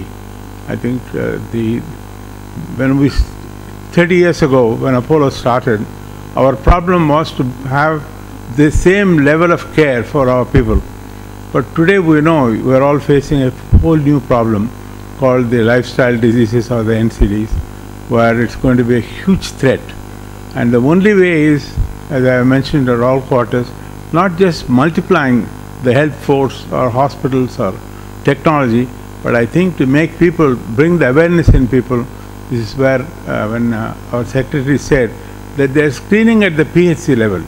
NCD. I think 30 years ago, when Apollo started, our problem was to have the same level of care for our people. But today we know we are all facing a whole new problem called the lifestyle diseases or the NCDs, where it's going to be a huge threat. And the only way is, as I mentioned at all quarters, not just multiplying the health force or hospitals or technology, but I think to make people, bring the awareness in people. This is where when our secretary said that they are screening at the PHC level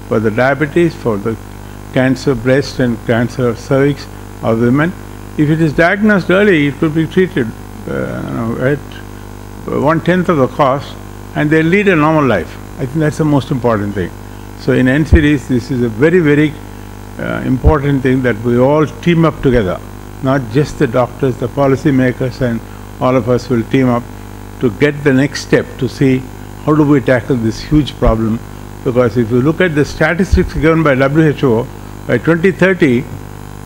for the diabetes, for the cancer breast and cancer cervix of women. If it is diagnosed early, it could be treated at 1/10 of the cost, and they lead a normal life. I think that's the most important thing. So in NCDs, this is a very, very important thing that we all team up together, not just the doctors, the policy makers, and all of us will team up to get the next step to see how do we tackle this huge problem. Because if you look at the statistics given by WHO, by 2030,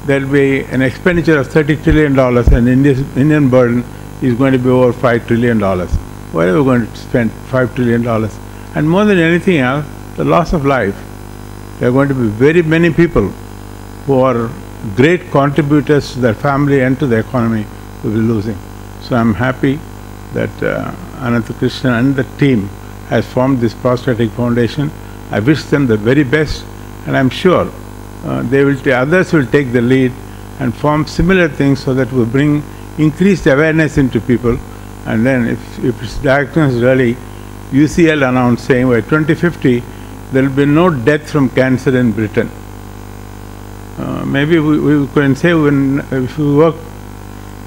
there will be an expenditure of $30 trillion, and Indian burden is going to be over $5 trillion. Where are we going to spend $5 trillion? And more than anything else, the loss of life. There are going to be very many people who are great contributors to their family and to the economy who will be losing. So I'm happy that Ananthakrishnan and the team has formed this Prostatic Foundation. I wish them the very best, and I'm sure others will take the lead and form similar things so that we bring increased awareness into people. And then if it's diagnosed early, UCL announced saying by 2050 there will be no death from cancer in Britain. Maybe we can say if we work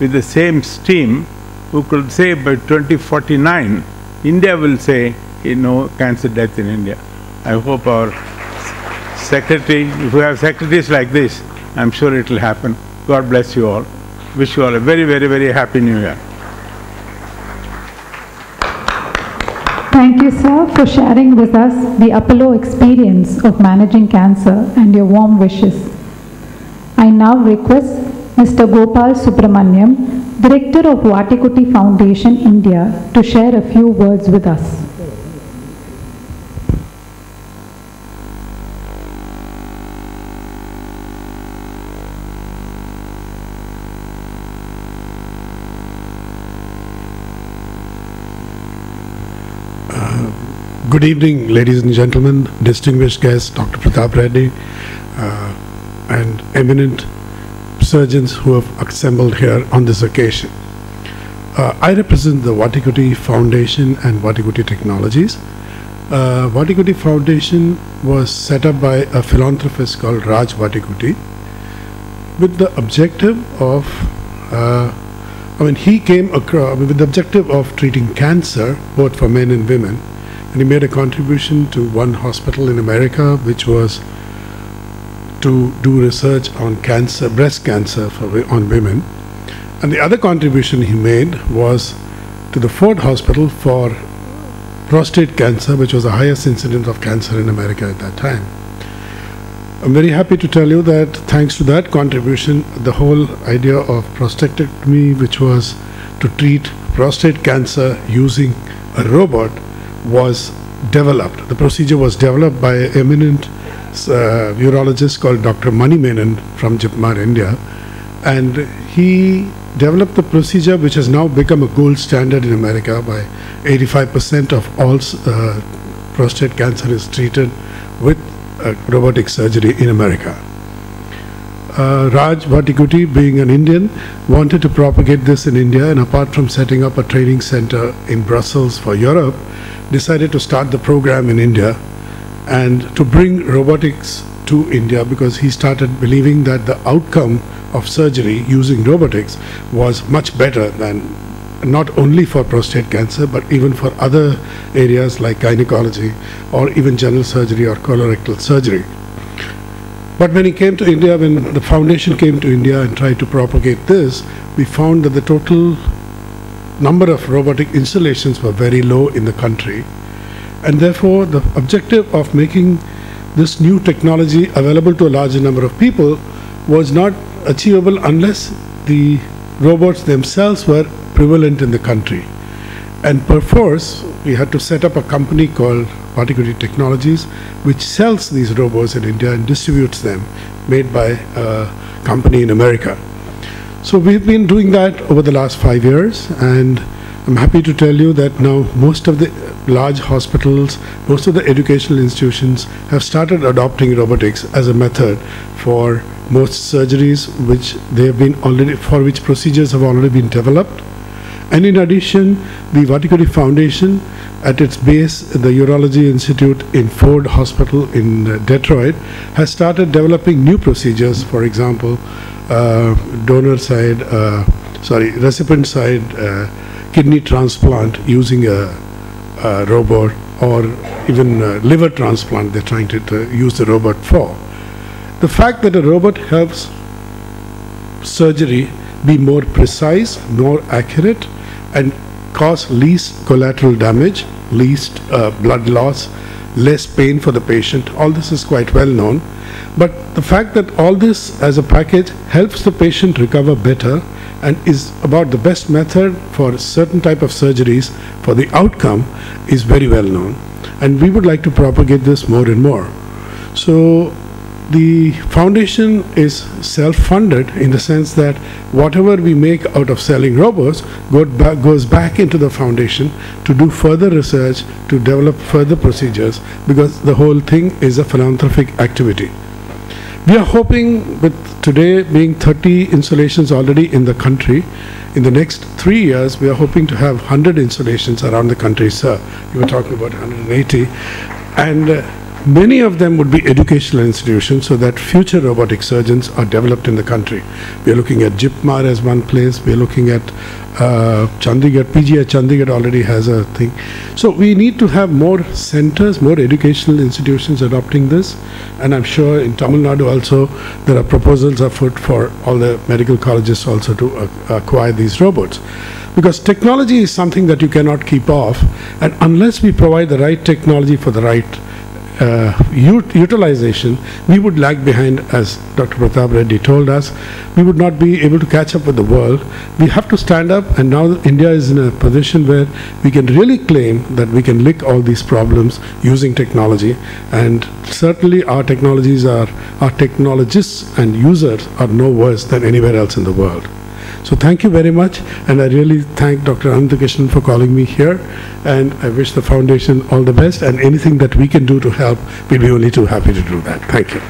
with the same stream, we could say by 2049 India will say no cancer death in India. I hope our secretary, if we have secretaries like this, I'm sure it will happen. God bless you all. Wish you all a very, very, very happy New Year. Thank you, sir, for sharing with us the Apollo experience of managing cancer and your warm wishes. I now request Mr. Gopal Subramaniam, Director of Vatikuti Foundation, India, to share a few words with us. Good evening, ladies and gentlemen, distinguished guests, Dr. Pratap Reddy, and eminent surgeons who have assembled here on this occasion. I represent the Vatikuti Foundation and Vatikuti Technologies. Vatikuti Foundation was set up by a philanthropist called Raj Vatikuti with the objective of, he came across with the objective of treating cancer both for men and women. And he made a contribution to one hospital in America, which was to do research on cancer, breast cancer on women. And the other contribution he made was to the Ford Hospital for prostate cancer, which was the highest incidence of cancer in America at that time. I'm very happy to tell you that thanks to that contribution, the whole idea of prostatectomy, which was to treat prostate cancer using a robot, was developed. The procedure was developed by an eminent urologist called Dr. Mani Menon from Jipmar, India, and he developed the procedure which has now become a gold standard in America. By 85% of all prostate cancer is treated with robotic surgery in America. Raj Vatikuti, being an Indian, wanted to propagate this in India, and apart from setting up a training center in Brussels for Europe, decided to start the program in India and to bring robotics to India, because he started believing that the outcome of surgery using robotics was much better than not only for prostate cancer but even for other areas like gynecology or even general surgery or colorectal surgery. But when he came to India, when the foundation came to India and tried to propagate this, we found that the total number of robotic installations were very low in the country, and therefore the objective of making this new technology available to a larger number of people was not achievable unless the robots themselves were prevalent in the country. And perforce, we had to set up a company called ITC Technologies, which sells these robots in India and distributes them, made by a company in America. So we've been doing that over the last 5 years, and I'm happy to tell you that now most of the large hospitals, most of the educational institutions have started adopting robotics as a method for most surgeries, which they have been already, for which procedures have already been developed. And in addition, the ITC Foundation, at its base, the Urology Institute in Ford Hospital in Detroit, has started developing new procedures. For example, recipient side kidney transplant using a robot, or even liver transplant they're trying to use the robot for. The fact that a robot helps surgery be more precise, more accurate, and cause least collateral damage, least blood loss, less pain for the patient, all this is quite well known. But the fact that all this as a package helps the patient recover better and is about the best method for certain type of surgeries for the outcome is very well known. And we would like to propagate this more and more. So the foundation is self-funded in the sense that whatever we make out of selling robots goes back into the foundation to do further research, to develop further procedures, because the whole thing is a philanthropic activity. We are hoping, with today being 30 installations already in the country, in the next 3 years we are hoping to have 100 installations around the country, sir. You were talking about 180. And many of them would be educational institutions, so that future robotic surgeons are developed in the country. We are looking at JIPMAR as one place. We are looking at Chandigarh. PGI Chandigarh already has a thing. So we need to have more centers, more educational institutions adopting this. And I'm sure in Tamil Nadu also there are proposals afoot for all the medical colleges also to acquire these robots. Because technology is something that you cannot keep off, and unless we provide the right technology for the right utilization, we would lag behind. As Dr. Pratap Reddy told us, we would not be able to catch up with the world. We have to stand up, and now India is in a position where we can really claim that we can lick all these problems using technology, and certainly our technologies are, our technologists and users are no worse than anywhere else in the world. So thank you very much, and I really thank Dr. Anandakrishnan for calling me here, and I wish the foundation all the best, and anything that we can do to help, we'll be only too happy to do that. Thank you.